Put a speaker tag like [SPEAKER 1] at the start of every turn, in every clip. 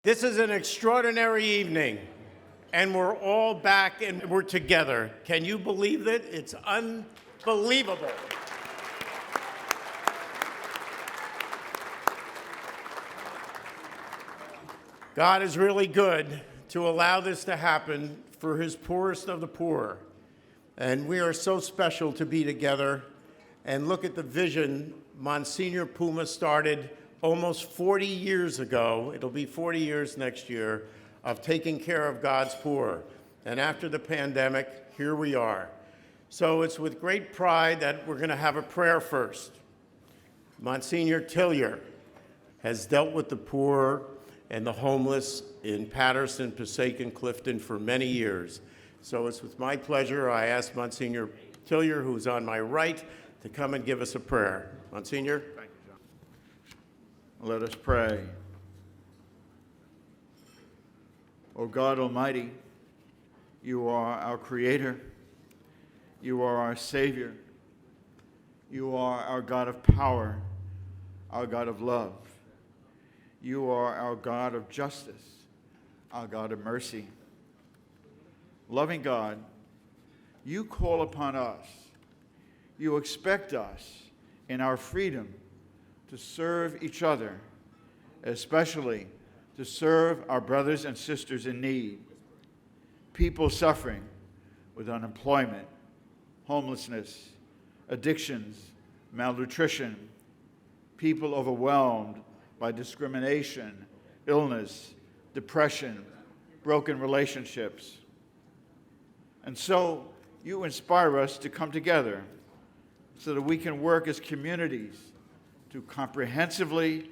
[SPEAKER 1] This is an extraordinary evening, and we're all back and we're together. Can you believe it? It's unbelievable. God is really good to allow this to happen for his poorest of the poor. And we are so special to be together and look at the vision Monsignor Puma started almost 40 years ago. It'll be 40 years next year of taking care of God's poor. And after the pandemic, here we are. So it's with great pride that we're going to have a prayer first. Monsignor Tillier has dealt with the poor and the homeless in Patterson, Passaic, and Clifton for many years. So it's with my pleasure I ask Monsignor Tillier, who's on my right, to come and give us a prayer. Monsignor?
[SPEAKER 2] Thank you, John. Let us pray. O God Almighty, you are our Creator. You are our Savior. You are our God of power, our God of love. You are our God of justice, our God of mercy. Loving God, you call upon us. You expect us in our freedom to serve each other, especially to serve our brothers and sisters in need, people suffering with unemployment, homelessness, addictions, malnutrition, people overwhelmed by discrimination, illness, depression, broken relationships. And so you inspire us to come together so that we can work as communities to comprehensively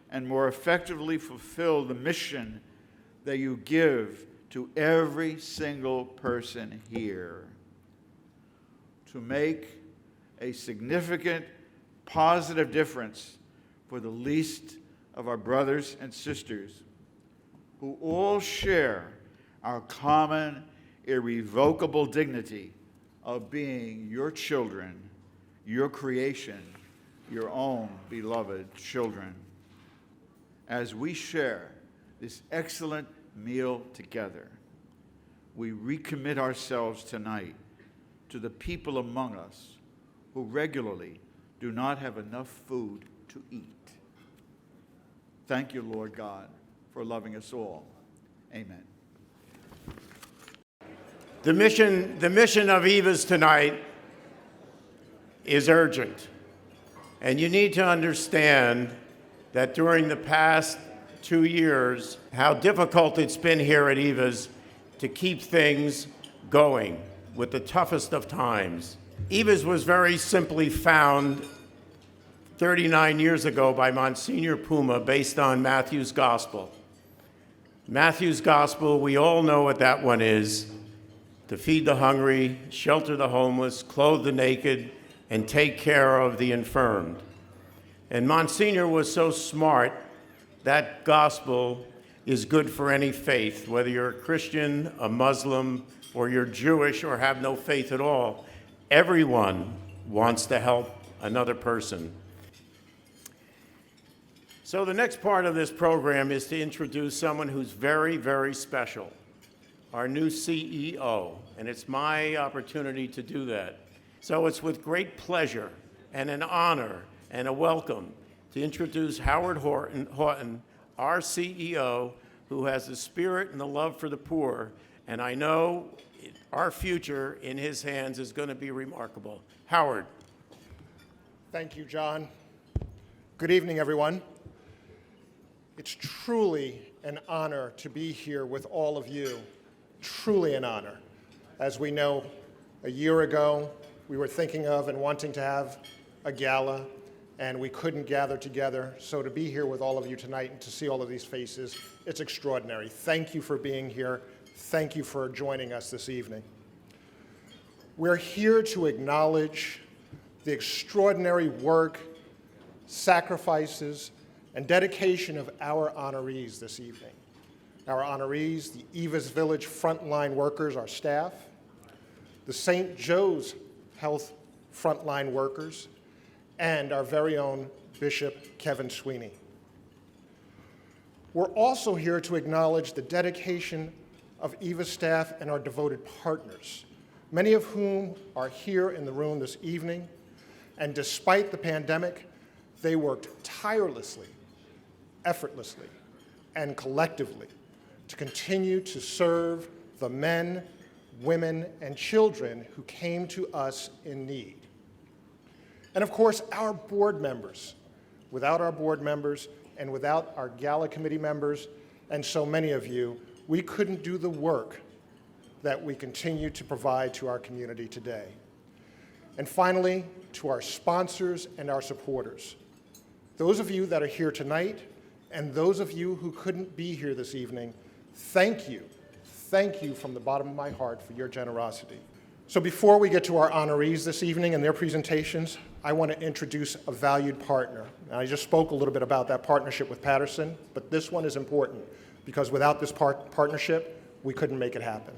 [SPEAKER 2] and more effectively fulfill the mission that you give to every single person here, to make a significant, positive difference for the least of our brothers and sisters who all share our common, irrevocable dignity of being your children, your creation, your own beloved children. As we share this excellent meal together, we recommit ourselves tonight to the people among us who regularly do not have enough food to eat. Thank you, Lord God, for loving us all. Amen.
[SPEAKER 1] The mission of Eva's tonight is urgent. And you need to understand that during the past 2 years, how difficult it's been here at Eva's to keep things going with the toughest of times. Eva's was very simply found 39 years ago by Monsignor Puma based on Matthew's Gospel. Matthew's Gospel, we all know what that one is: to feed the hungry, shelter the homeless, clothe the naked, and take care of the infirmed. And Monsignor was so smart, that gospel is good for any faith, whether you're a Christian, a Muslim, or you're Jewish or have no faith at all. Everyone wants to help another person. So the next part of this program is to introduce someone who's very, very special, our new CEO, and it's my opportunity to do that. So it's with great pleasure and an honor and a welcome to introduce Howard Horton, our CEO, who has the spirit and the love for the poor, and I know our future in his hands is going to be remarkable. Howard.
[SPEAKER 3] Thank you, John. Good evening, everyone. It's truly an honor to be here with all of you. Truly an honor. As we know, a year ago, we were thinking of and wanting to have a gala, and we couldn't gather together. So to be here with all of you tonight and to see all of these faces, it's extraordinary. Thank you for being here. Thank you for joining us this evening. We're here to acknowledge the extraordinary work, sacrifices, and dedication of our honorees this evening. Our honorees, the Eva's Village Frontline Workers, our staff, the St. Joe's Health Frontline Workers, and our very own Bishop Kevin Sweeney. We're also here to acknowledge the dedication of EVA's staff and our devoted partners, many of whom are here in the room this evening. And despite the pandemic, they worked tirelessly, effortlessly, and collectively to continue to serve the men, women, and children who came to us in need. And of course, our board members. Without our board members and without our gala committee members, and so many of you, we couldn't do the work that we continue to provide to our community today. And finally, to our sponsors and our supporters. Those of you that are here tonight, and those of you who couldn't be here this evening, thank you. Thank you from the bottom of my heart for your generosity. So before we get to our honorees this evening and their presentations, I want to introduce a valued partner. And I just spoke a little bit about that partnership with Patterson, but this one is important because without this partnership, we couldn't make it happen.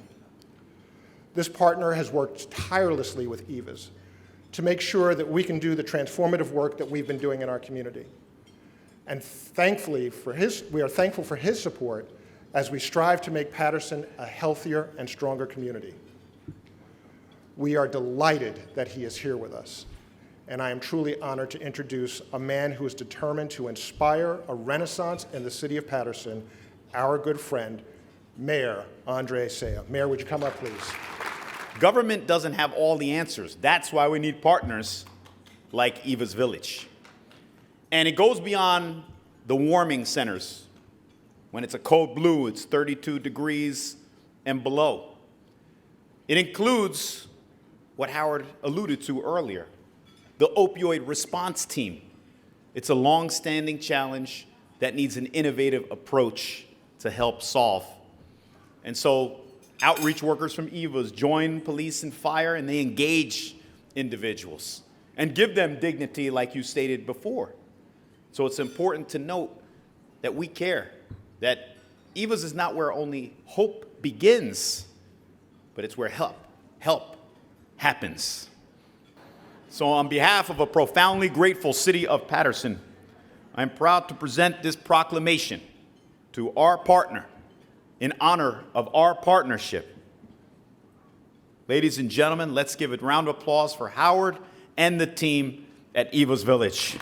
[SPEAKER 3] This partner has worked tirelessly with EVAs to make sure that we can do the transformative work that we've been doing in our community. And thankfully we are thankful for his support as we strive to make Patterson a healthier and stronger community. We are delighted that he is here with us, and I am truly honored to introduce a man who is determined to inspire a renaissance in the city of Patterson, our good friend, Mayor Andre Saya. Mayor, would you come up, please?
[SPEAKER 4] Government doesn't have all the answers. That's why we need partners like Eva's Village. And it goes beyond the warming centers. When it's a cold blue, it's 32 degrees and below. It includes what Howard alluded to earlier, the opioid response team. It's a long-standing challenge that needs an innovative approach to help solve. And so outreach workers from EVAs join police and fire, and they engage individuals and give them dignity like you stated before. So it's important to note that we care, that EVAs is not where only hope begins, but it's where help happens. So on behalf of a profoundly grateful city of Patterson, I'm proud to present this proclamation to our partner in honor of our partnership. Ladies and gentlemen, let's give a round of applause for Howard and the team at Eva's Village.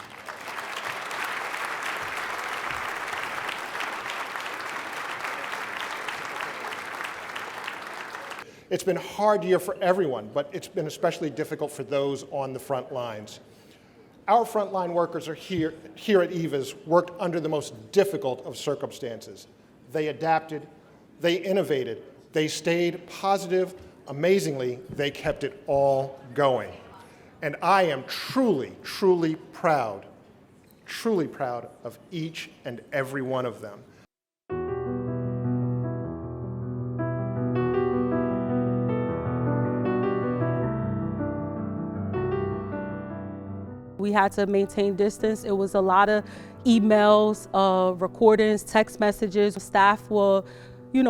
[SPEAKER 3] It's been a hard year for everyone, but it's been especially difficult for those on the front lines. Our frontline workers are here at EVA's worked under the most difficult of circumstances. They adapted, they innovated, they stayed positive. Amazingly, they kept it all going. And I am truly, truly proud of each and every one of them.
[SPEAKER 5] We had to maintain distance. It was a lot of emails, recordings, text messages. Staff will,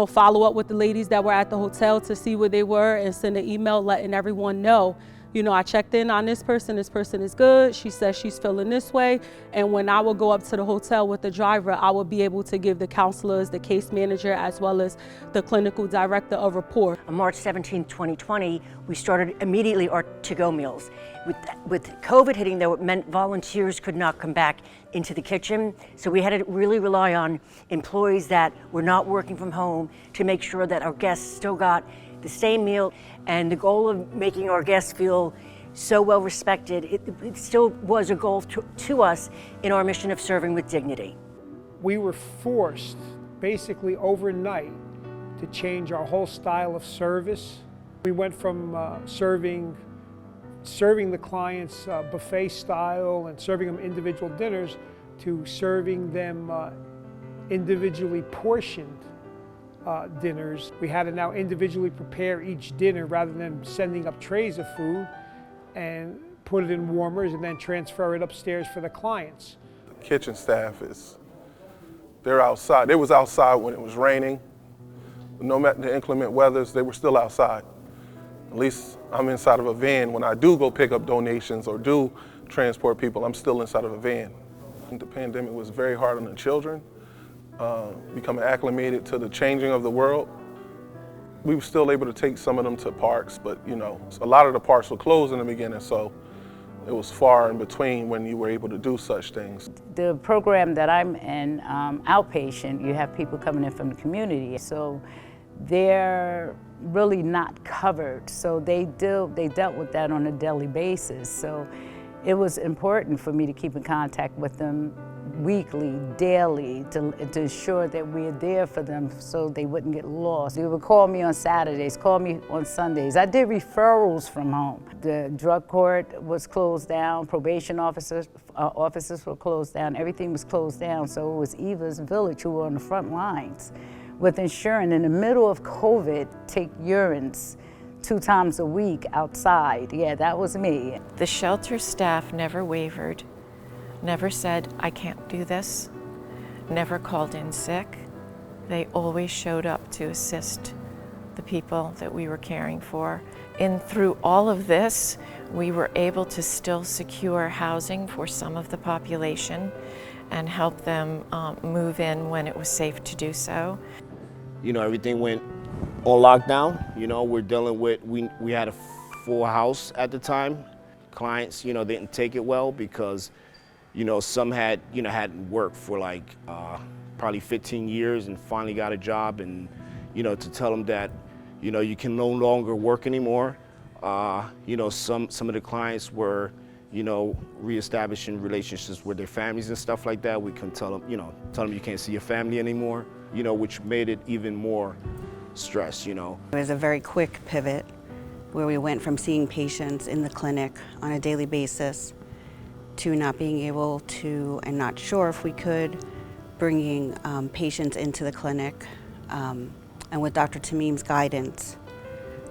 [SPEAKER 5] follow up with the ladies that were at the hotel to see where they were and send an email letting everyone know. I checked in on this person is good. She says she's feeling this way. And when I will go up to the hotel with the driver, I will be able to give the counselors, the case manager, as well as the clinical director a report.
[SPEAKER 6] On March 17, 2020, we started immediately our to-go meals. With COVID hitting, though, it meant volunteers could not come back into the kitchen. So we had to really rely on employees that were not working from home to make sure that our guests still got the same meal. And the goal of making our guests feel so well respected, it still was a goal to us in our mission of serving with dignity.
[SPEAKER 7] We were forced, basically overnight, to change our whole style of service. We went from serving the clients buffet style and serving them individual dinners to serving them individually portioned dinners. We had to now individually prepare each dinner rather than sending up trays of food and put it in warmers and then transfer it upstairs for the clients.
[SPEAKER 8] The kitchen staff they're outside. They was outside when it was raining. No matter the inclement weathers, they were still outside. At least I'm inside of a van. When I do go pick up donations or do transport people, I'm still inside of a van. The pandemic was very hard on the children. becoming acclimated to the changing of the world. We were still able to take some of them to parks, but you know, a lot of the parks were closed in the beginning, so it was far in between when you were able to do such things.
[SPEAKER 9] The program that I'm in, outpatient, you have people coming in from the community, so they're really not covered. So they dealt with that on a daily basis. So it was important for me to keep in contact with them weekly, daily, to ensure that we're there for them so they wouldn't get lost. They would call me on Saturdays, call me on Sundays. I did referrals from home. The drug court was closed down, probation officers were closed down, everything was closed down, so it was Eva's Village who were on the front lines with ensuring in the middle of COVID, take urines 2 times a week outside. Yeah, that was me.
[SPEAKER 10] The shelter staff never wavered, never said, I can't do this, never called in sick. They always showed up to assist the people that we were caring for. And through all of this, we were able to still secure housing for some of the population and help them move in when it was safe to do so.
[SPEAKER 11] You know, everything went on lockdown. You know, we're dealing with, we had a full house at the time. Clients, you know, didn't take it well because, you know, some had, you know, hadn't worked for like probably 15 years and finally got a job, and, you know, to tell them that, you know, you can no longer work anymore. You know, some of the clients were, you know, reestablishing relationships with their families and stuff like that. We couldn't tell them, you can't see your family anymore, you know, which made it even more stress, you know.
[SPEAKER 12] It was a very quick pivot where we went from seeing patients in the clinic on a daily basis to not being able to, and not sure if we could, bringing patients into the clinic. And with Dr. Tamim's guidance,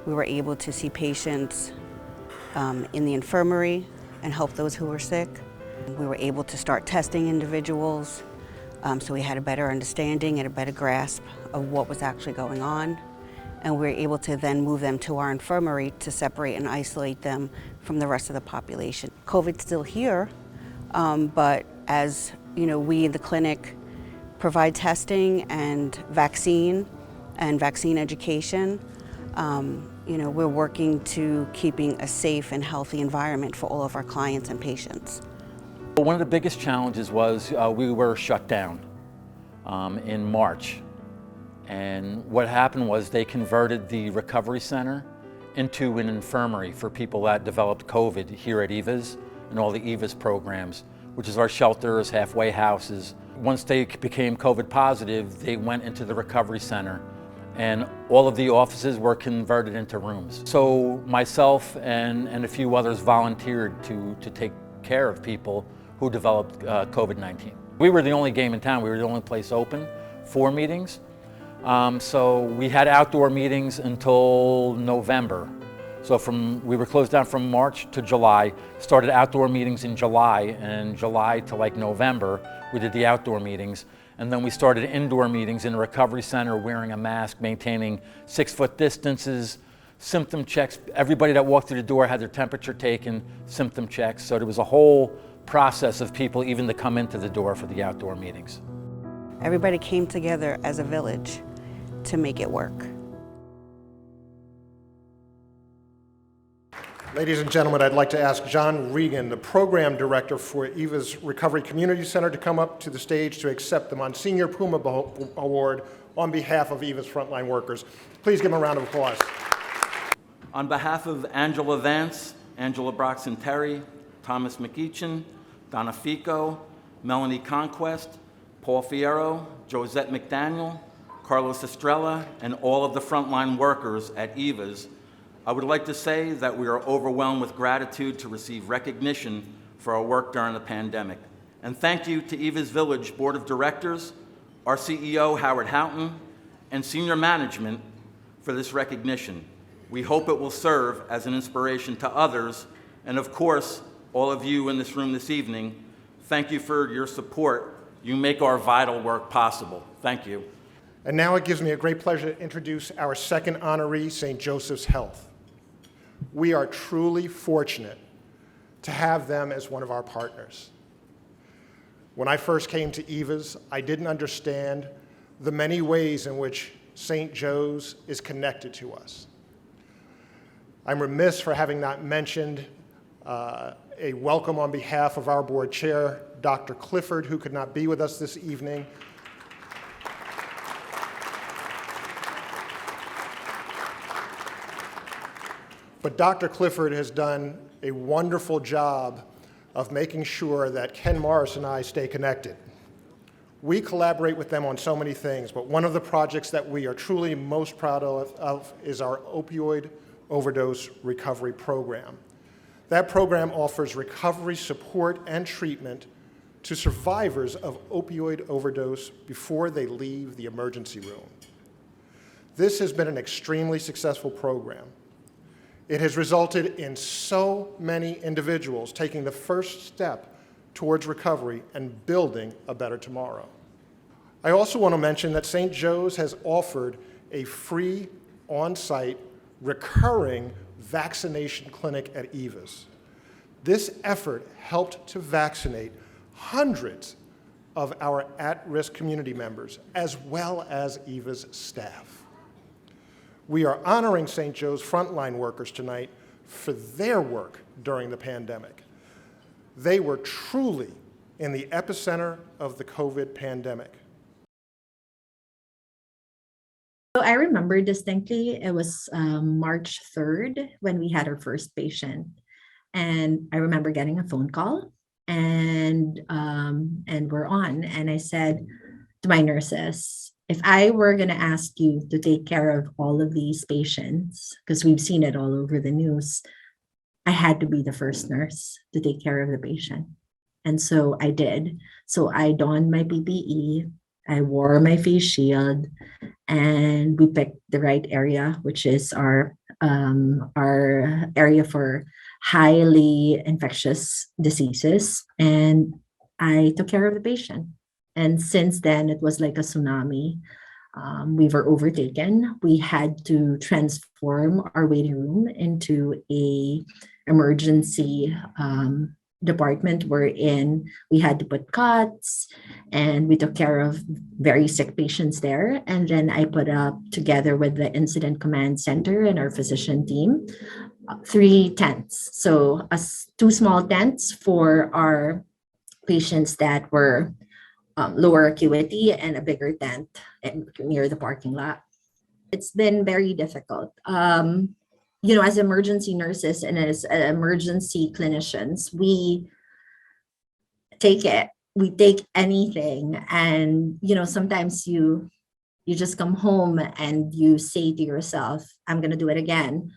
[SPEAKER 12] we were able to see patients in the infirmary and help those who were sick. We were able to start testing individuals, so we had a better understanding and a better grasp of what was actually going on. And we were able to then move them to our infirmary to separate and isolate them from the rest of the population. COVID's still here, but as you know, we in the clinic provide testing and vaccine education, you know, we're working to keeping a safe and healthy environment for all of our clients and patients.
[SPEAKER 13] One of the biggest challenges was we were shut down in March. And what happened was they converted the recovery center into an infirmary for people that developed COVID here at EVA's and all the EVA's programs, which is our shelters, halfway houses. Once they became COVID positive, they went into the recovery center, and all of the offices were converted into rooms. So myself and a few others volunteered to take care of people who developed COVID-19. We were the only game in town. We were the only place open for meetings. So we had outdoor meetings until November. So we were closed down from March to July, started outdoor meetings in July, and July to like November, we did the outdoor meetings. And then we started indoor meetings in the recovery center, wearing a mask, maintaining 6-foot distances, symptom checks. Everybody that walked through the door had their temperature taken, symptom checks. So there was a whole process of people even to come into the door for the outdoor meetings.
[SPEAKER 12] Everybody came together as a village to make it work.
[SPEAKER 3] Ladies and gentlemen, I'd like to ask John Regan, the program director for EVA's Recovery Community Center, to come up to the stage to accept the Monsignor Puma Award on behalf of EVA's Frontline Workers. Please give him a round of applause.
[SPEAKER 14] On behalf of Angela Vance, Angela Broxton-Terry, Thomas McEachin, Donna Fico, Melanie Conquest, Paul Fierro, Josette McDaniel, Carlos Estrella, and all of the frontline workers at EVA's, I would like to say that we are overwhelmed with gratitude to receive recognition for our work during the pandemic. And thank you to EVA's Village Board of Directors, our CEO, Howard Houghton, and senior management for this recognition. We hope it will serve as an inspiration to others, and of course, all of you in this room this evening, thank you for your support. You make our vital work possible. Thank you.
[SPEAKER 3] And now it gives me a great pleasure to introduce our second honoree, St. Joseph's Health. We are truly fortunate to have them as one of our partners. When I first came to EVA's, I didn't understand the many ways in which St. Joe's is connected to us. I'm remiss for having not mentioned a welcome on behalf of our board chair, Dr. Clifford, who could not be with us this evening. But Dr. Clifford has done a wonderful job of making sure that Ken Morris and I stay connected. We collaborate with them on so many things, but one of the projects that we are truly most proud of is our opioid overdose recovery program. That program offers recovery support and treatment to survivors of opioid overdose before they leave the emergency room. This has been an extremely successful program. It has resulted in so many individuals taking the first step towards recovery and building a better tomorrow. I also want to mention that St. Joe's has offered a free on-site recurring vaccination clinic at EVA's. This effort helped to vaccinate hundreds of our at-risk community members as well as EVA's staff. We are honoring St. Joe's frontline workers tonight for their work during the pandemic. They were truly in the epicenter of the COVID pandemic.
[SPEAKER 15] So I remember distinctly, it was March 3rd when we had our first patient. And I remember getting a phone call and we're on. And I said to my nurses, if I were going to ask you to take care of all of these patients, because we've seen it all over the news, I had to be the first nurse to take care of the patient. And so I did. So I donned my PPE, I wore my face shield, and we picked the right area, which is our area for highly infectious diseases. And I took care of the patient. And since then, it was like a tsunami. We were overtaken. We had to transform our waiting room into a emergency department wherein we had to put cots, and we took care of very sick patients there. And then I put up, together with the incident command center and our physician team, 3 tents. So 2 small tents for our patients that were lower acuity, and a bigger tent near the parking lot. It's been very difficult. As emergency nurses and as emergency clinicians, we take it. We take anything. And, sometimes you just come home and you say to yourself, I'm going to do it again.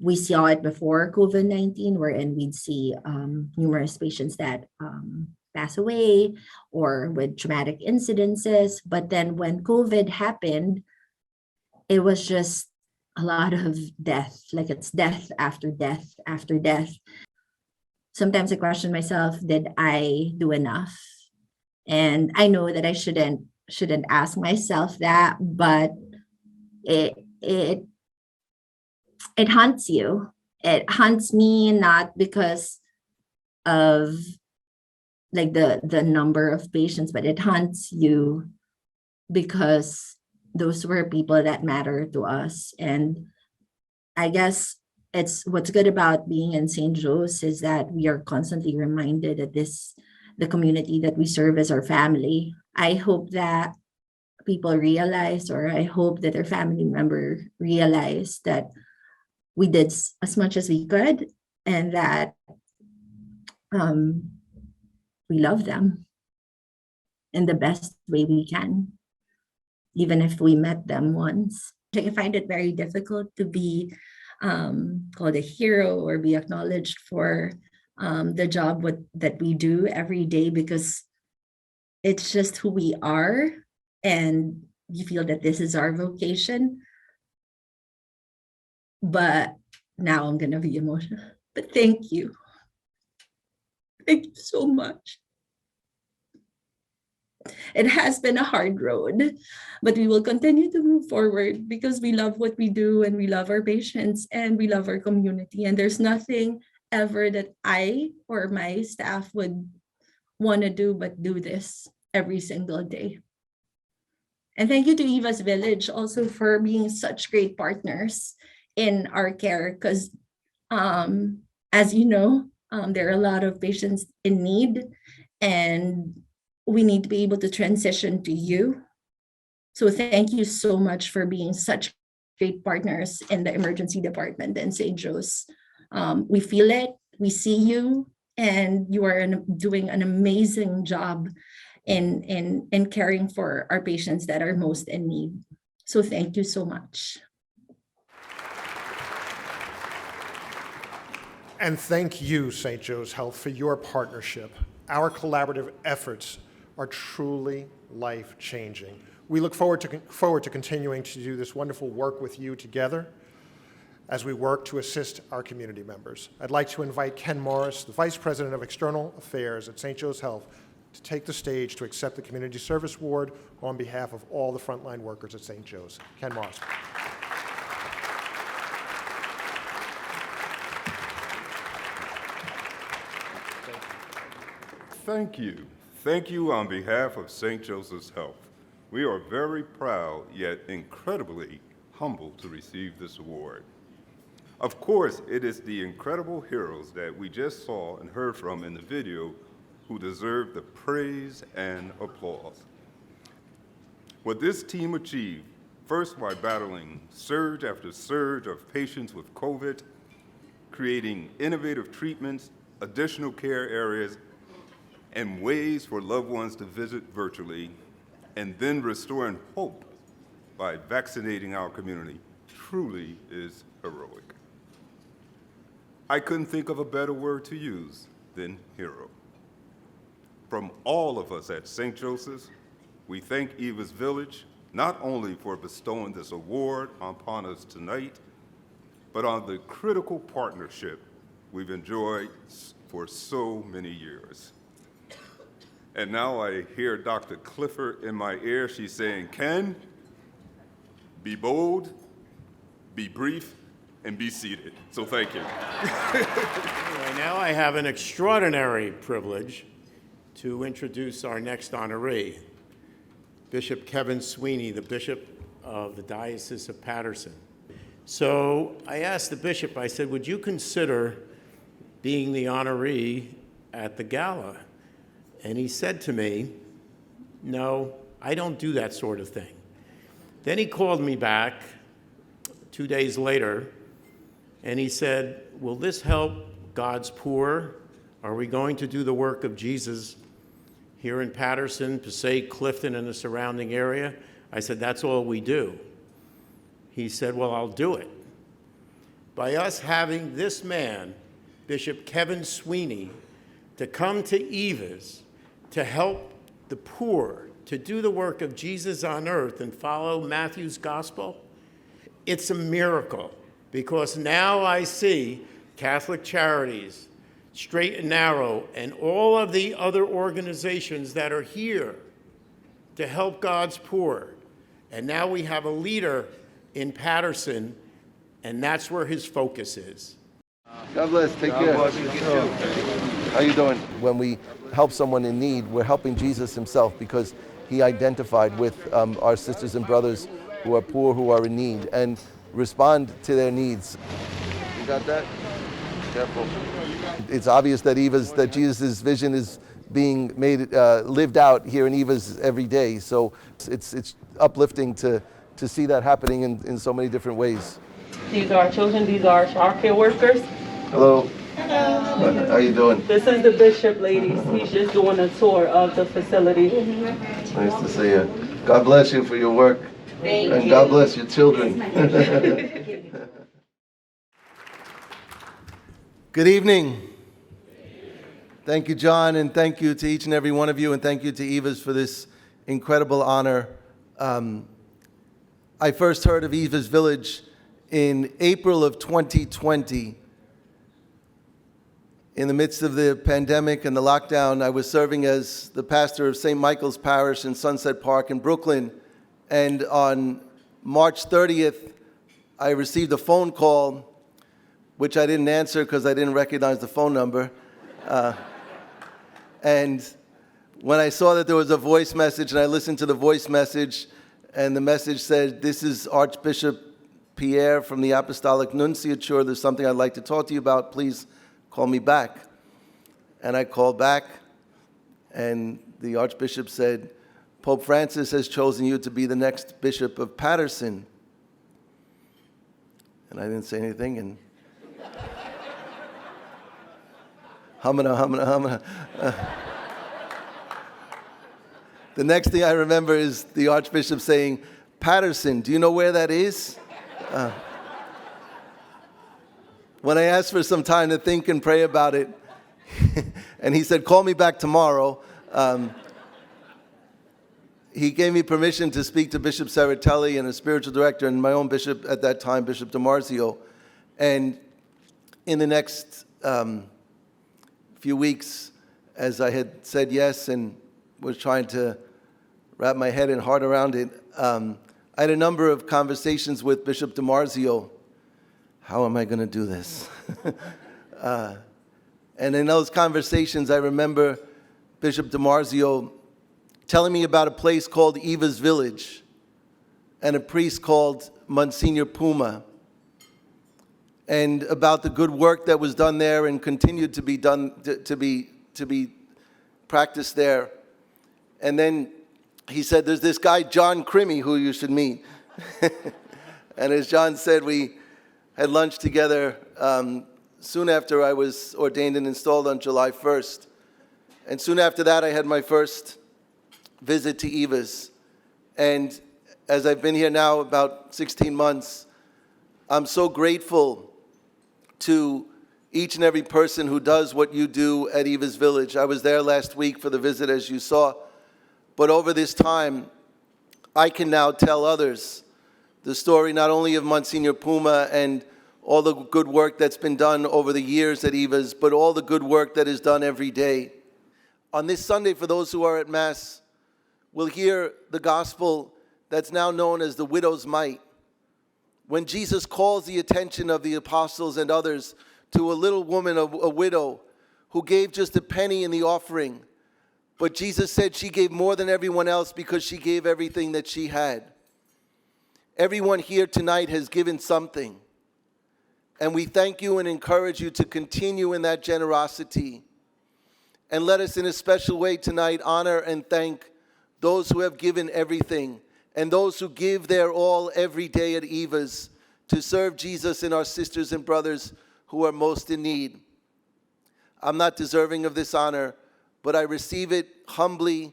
[SPEAKER 15] We saw it before COVID-19, wherein we'd see numerous patients that pass away or with traumatic incidences. But then when COVID happened, it was just a lot of death, like it's death after death after death. Sometimes I question myself, did I do enough? And I know that I shouldn't ask myself that, but it haunts you. It haunts me, not because of like the number of patients, but it haunts you because those were people that matter to us. And I guess it's what's good about being in St. Joe's is that we are constantly reminded that the community that we serve is our family. I hope that people realize, or I hope that their family member realize that we did as much as we could, and that we love them in the best way we can, even if we met them once. I find it very difficult to be called a hero or be acknowledged for the job that we do every day, because it's just who we are, and we feel that this is our vocation. But now I'm going to be emotional. But thank you. Thank you so much. It has been a hard road, but we will continue to move forward because we love what we do, and we love our patients, and we love our community. And there's nothing ever that I or my staff would want to do but do this every single day. And thank you to Eva's Village also for being such great partners in our care, because as you know, there are a lot of patients in need, and we need to be able to transition to you. So thank you so much for being such great partners in the emergency department in St. Joe's. We feel it, we see you, and you are doing an amazing job in caring for our patients that are most in need. So thank you so much.
[SPEAKER 3] And thank you, St. Joe's Health, for your partnership. Our collaborative efforts are truly life-changing. We look forward to continuing to do this wonderful work with you together as we work to assist our community members. I'd like to invite Ken Morris, the Vice President of External Affairs at St. Joe's Health, to take the stage to accept the Community Service Award on behalf of all the frontline workers at St. Joe's. Ken Morris.
[SPEAKER 16] Thank you. Thank you on behalf of St. Joseph's Health. We are very proud, yet incredibly humbled to receive this award. Of course, it is the incredible heroes that we just saw and heard from in the video who deserve the praise and applause. What this team achieved, first by battling surge after surge of patients with COVID, creating innovative treatments, additional care areas, and ways for loved ones to visit virtually, and then restoring hope by vaccinating our community, truly is heroic. I couldn't think of a better word to use than hero. From all of us at St. Joseph's, we thank Eva's Village not only for bestowing this award upon us tonight, but on the critical partnership we've enjoyed for so many years. And now I hear Dr. Clifford in my ear. She's saying, Ken, be bold, be brief, and be seated. So thank you.
[SPEAKER 1] Anyway, now I have an extraordinary privilege to introduce our next honoree, Bishop Kevin Sweeney, the Bishop of the Diocese of Paterson. So I asked the bishop, I said, would you consider being the honoree at the gala? And he said to me, no, I don't do that sort of thing. Then he called me back 2 days later, and he said, will this help God's poor? Are we going to do the work of Jesus here in Paterson, Passaic, Clifton, and the surrounding area? I said, that's all we do. He said, well, I'll do it. By us having this man, Bishop Kevin Sweeney, to come to Eva's to help the poor, to do the work of Jesus on earth and follow Matthew's gospel, it's a miracle, because now I see Catholic Charities, Straight and Narrow, and all of the other organizations that are here to help God's poor. And now we have a leader in Paterson, and that's where his focus is.
[SPEAKER 17] God bless. Take care. How you doing? When we help someone in need, we're helping Jesus himself, because he identified with our sisters and brothers who are poor, who are in need, and respond to their needs. You got that? Careful. It's obvious that Jesus' vision is being made, lived out here in Eva's every day. So it's uplifting to see that happening in so many different ways.
[SPEAKER 5] These are our children. These are our care workers.
[SPEAKER 17] Hello. Hello. How you doing?
[SPEAKER 5] This is the bishop, ladies. He's just doing a tour of the facility.
[SPEAKER 17] Nice to see you. God bless you for your work.
[SPEAKER 5] Thank
[SPEAKER 17] and
[SPEAKER 5] you.
[SPEAKER 17] God bless your children. Good evening. Thank you, John, and thank you to each and every one of you, and thank you to Eva's for this incredible honor. I first heard of Eva's Village in April of 2020. In the midst of the pandemic and the lockdown, I was serving as the pastor of St. Michael's Parish in Sunset Park in Brooklyn. And on March 30th, I received a phone call, which I didn't answer because I didn't recognize the phone number. And when I saw that there was a voice message, and I listened to the voice message, and the message said, "This is Archbishop Pierre from the Apostolic Nunciature. There's something I'd like to talk to you about. Please call me back." And I called back, and the Archbishop said, "Pope Francis has chosen you to be the next Bishop of Paterson." And I didn't say anything, and humana. The next thing I remember is the Archbishop saying, "Paterson, do you know where that is?" When I asked for some time to think and pray about it, and he said, "Call me back tomorrow," he gave me permission to speak to Bishop Saratelli and a spiritual director and my own bishop at that time, Bishop DiMarzio. And in the next few weeks, as I had said yes and was trying to wrap my head and heart around it, I had a number of conversations with Bishop DiMarzio. How am I going to do this? And in those conversations, I remember Bishop DiMarzio telling me about a place called Eva's Village and a priest called Monsignor Puma, and about the good work that was done there and continued to be done, to be practiced there. And then he said, "There's this guy, John Crimmy, who you should meet." And as John said, we had lunch together soon after I was ordained and installed on July 1st. And soon after that, I had my first visit to Eva's. And as I've been here now about 16 months, I'm so grateful to each and every person who does what you do at Eva's Village. I was there last week for the visit, as you saw. But over this time, I can now tell others the story not only of Monsignor Puma and all the good work that's been done over the years at Eva's, but all the good work that is done every day. On this Sunday, for those who are at Mass, we'll hear the gospel that's now known as the widow's mite. When Jesus calls the attention of the apostles and others to a little woman, a widow, who gave just a penny in the offering, but Jesus said she gave more than everyone else because she gave everything that she had. Everyone here tonight has given something, and we thank you and encourage you to continue in that generosity. And let us in a special way tonight honor and thank those who have given everything and those who give their all every day at Eva's to serve Jesus and our sisters and brothers who are most in need. I'm not deserving of this honor, but I receive it humbly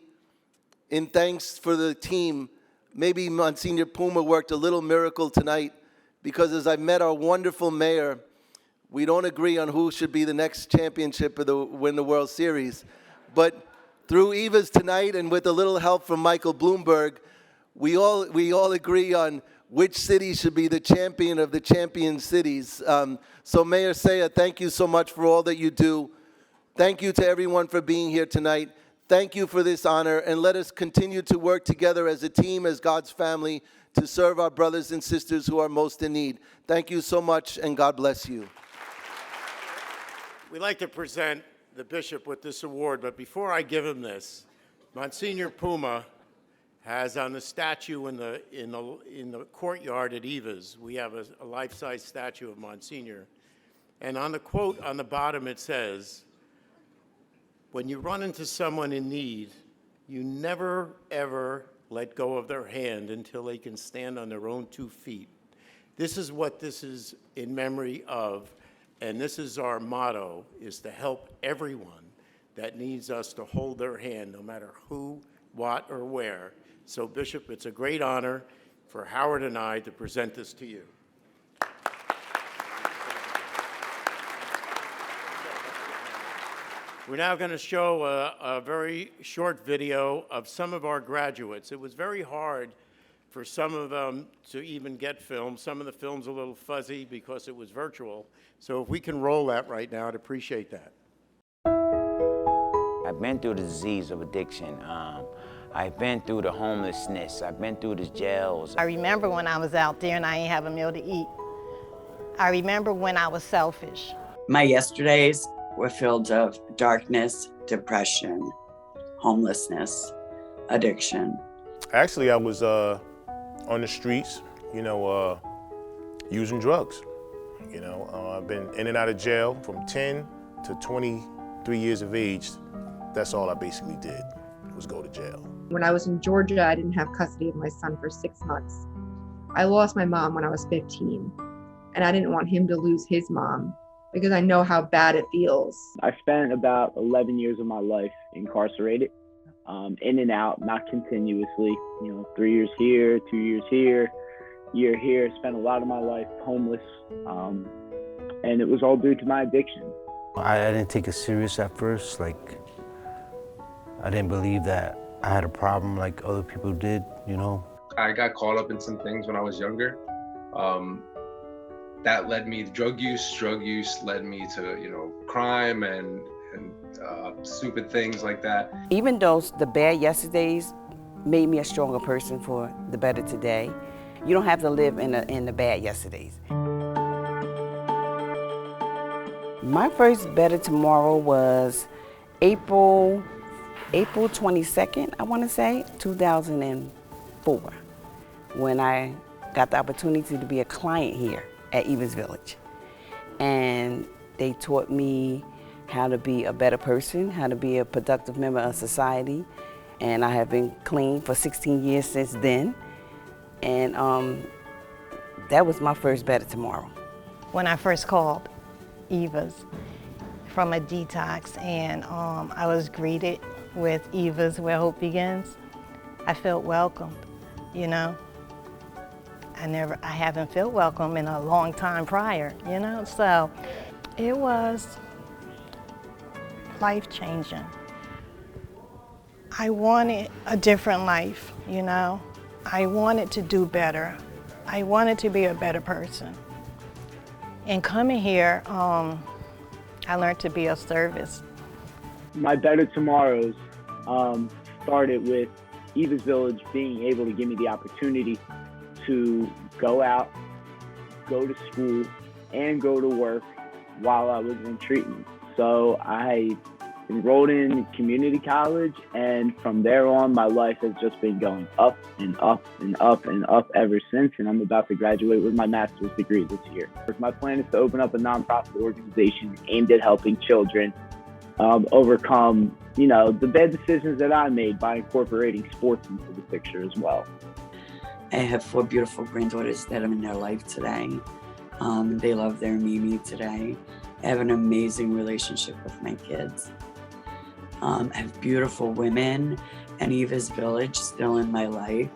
[SPEAKER 17] in thanks for the team. Maybe Monsignor Puma worked a little miracle tonight, because as I met our wonderful mayor, we don't agree on who should be the next championship or win the World Series. But through Eva's tonight and with a little help from Michael Bloomberg, we all agree on which city should be the champion of the champion cities. So Mayor Saya, thank you so much for all that you do. Thank you to everyone for being here tonight. Thank you for this honor, and let us continue to work together as a team, as God's family, to serve our brothers and sisters who are most in need. Thank you so much, and God bless you.
[SPEAKER 1] We'd like to present the bishop with this award, but before I give him this, Monsignor Puma has on the statue in the courtyard at Eva's, we have a life-size statue of Monsignor, and on the quote on the bottom it says, "When you run into someone in need, you never, ever let go of their hand until they can stand on their own 2 feet." This is what this is in memory of, and this is our motto, is to help everyone that needs us to hold their hand, no matter who, what, or where. So, Bishop, it's a great honor for Howard and I to present this to you. We're now going to show a very short video of some of our graduates. It was very hard for some of them to even get filmed. Some of the film's a little fuzzy because it was virtual. So if we can roll that right now, I'd appreciate that.
[SPEAKER 18] I've been through the disease of addiction. I've been through the homelessness. I've been through the jails.
[SPEAKER 19] I remember when I was out there and I didn't have a meal to eat. I remember when I was selfish.
[SPEAKER 20] My yesterdays were filled of darkness, depression, homelessness, addiction.
[SPEAKER 21] Actually, I was on the streets, using drugs. I've been in and out of jail from 10 to 23 years of age. That's all I basically did, was go to jail.
[SPEAKER 22] When I was in Georgia, I didn't have custody of my son for 6 months. I lost my mom when I was 15, and I didn't want him to lose his mom because I know how bad it feels.
[SPEAKER 23] I spent about 11 years of my life incarcerated, in and out, not continuously, 3 years here, 2 years here, year here. Spent a lot of my life homeless, and it was all due to my addiction.
[SPEAKER 24] I didn't take it serious at first. I didn't believe that I had a problem like other people did,
[SPEAKER 25] I got caught up in some things when I was younger. That led me to drug use led me to, crime and stupid things like that.
[SPEAKER 26] Even though the bad yesterdays made me a stronger person for the better today, you don't have to live in the bad yesterdays. My first Better Tomorrow was April 22nd, I want to say, 2004, when I got the opportunity to be a client here at Eva's Village. And they taught me how to be a better person, how to be a productive member of society. And I have been clean for 16 years since then. And that was my first Better Tomorrow.
[SPEAKER 19] When I first called Eva's from a detox, and I was greeted with Eva's Where Hope Begins, I felt welcomed, I haven't felt welcome in a long time prior, so it was life-changing. I wanted a different life, I wanted to do better. I wanted to be a better person. And coming here, I learned to be of service.
[SPEAKER 23] My Better Tomorrows started with Eva's Village being able to give me the opportunity to go out, go to school, and go to work while I was in treatment. So I enrolled in community college, and from there on, my life has just been going up and up and up and up ever since, and I'm about to graduate with my master's degree this year. My plan is to open up a nonprofit organization aimed at helping children overcome, the bad decisions that I made by incorporating sports into the picture as well.
[SPEAKER 20] I have 4 beautiful granddaughters that are in their life today. They love their Mimi today. I have an amazing relationship with my kids. I have beautiful women and Eva's Village still in my life.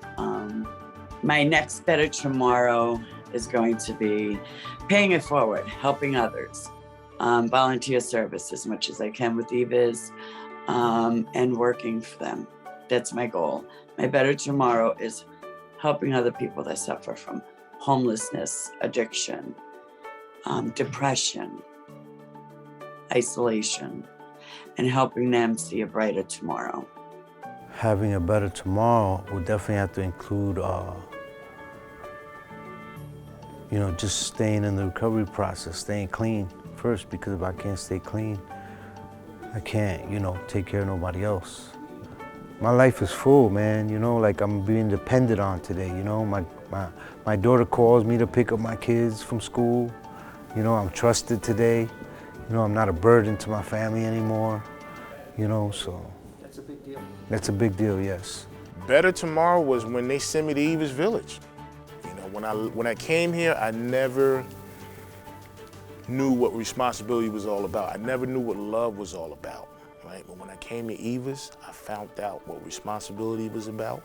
[SPEAKER 20] My next Better Tomorrow is going to be paying it forward, helping others, volunteer service as much as I can with Eva's, and working for them. That's my goal. My Better Tomorrow is helping other people that suffer from homelessness, addiction, depression, isolation, and helping them see a brighter tomorrow.
[SPEAKER 24] Having a better tomorrow will definitely have to include, just staying in the recovery process, staying clean first, because if I can't stay clean, I can't, take care of nobody else. My life is full, man, I'm being depended on today, my daughter calls me to pick up my kids from school, I'm trusted today, I'm not a burden to my family anymore, so.
[SPEAKER 21] That's a big deal.
[SPEAKER 24] That's a big deal, yes.
[SPEAKER 21] Better Tomorrow was when they sent me to Eva's Village. When I came here, I never knew what responsibility was all about. I never knew what love was all about, right? But when I came to Eva's, I found out what responsibility was about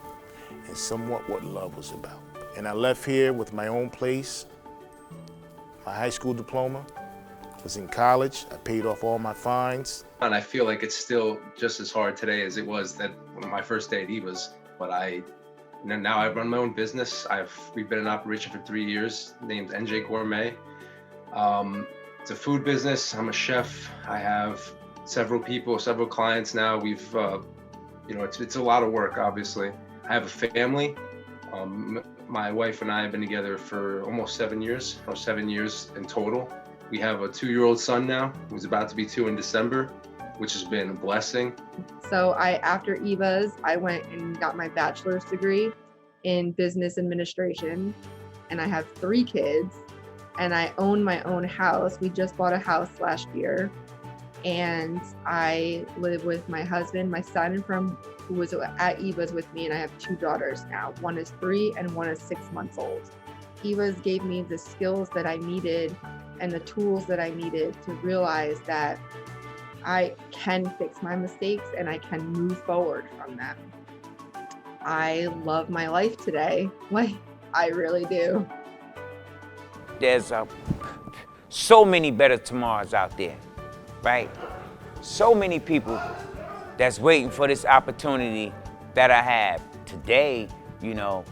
[SPEAKER 21] and somewhat what love was about. And I left here with my own place, my high school diploma, was in college, I paid off all my fines.
[SPEAKER 25] And I feel like it's still just as hard today as it was that my first day at Eva's, but now I run my own business. We've been in operation for 3 years, named NJ Gourmet. It's a food business. I'm a chef. I have several clients now. We've, it's a lot of work, obviously. I have a family. My wife and I have been together for almost 7 years, or 7 years in total. We have a 2-year-old son now, who's about to be 2 in December. which has been a blessing.
[SPEAKER 22] So after EVA's, I went and got my bachelor's degree in business administration, and I have 3 kids, and I own my own house. We just bought a house last year, and I live with my husband, my son who was at EVA's with me, and I have 2 daughters now. One is 3 and one is 6 months old. EVA's gave me the skills that I needed and the tools that I needed to realize that I can fix my mistakes and I can move forward from them. I love my life today. Like, I really do.
[SPEAKER 18] There's so many better tomorrows out there, right? So many people that's waiting for this opportunity that I have. Today, you know,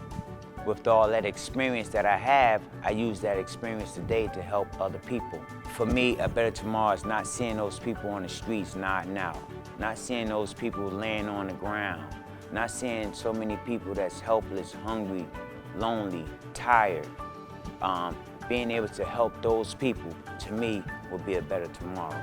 [SPEAKER 18] with all that experience that I have, I use that experience today to help other people. For me, a better tomorrow is not seeing those people on the streets nodding out, not seeing those people laying on the ground, not seeing so many people that's helpless, hungry, lonely, tired. Being able to help those people, to me, will be a better tomorrow.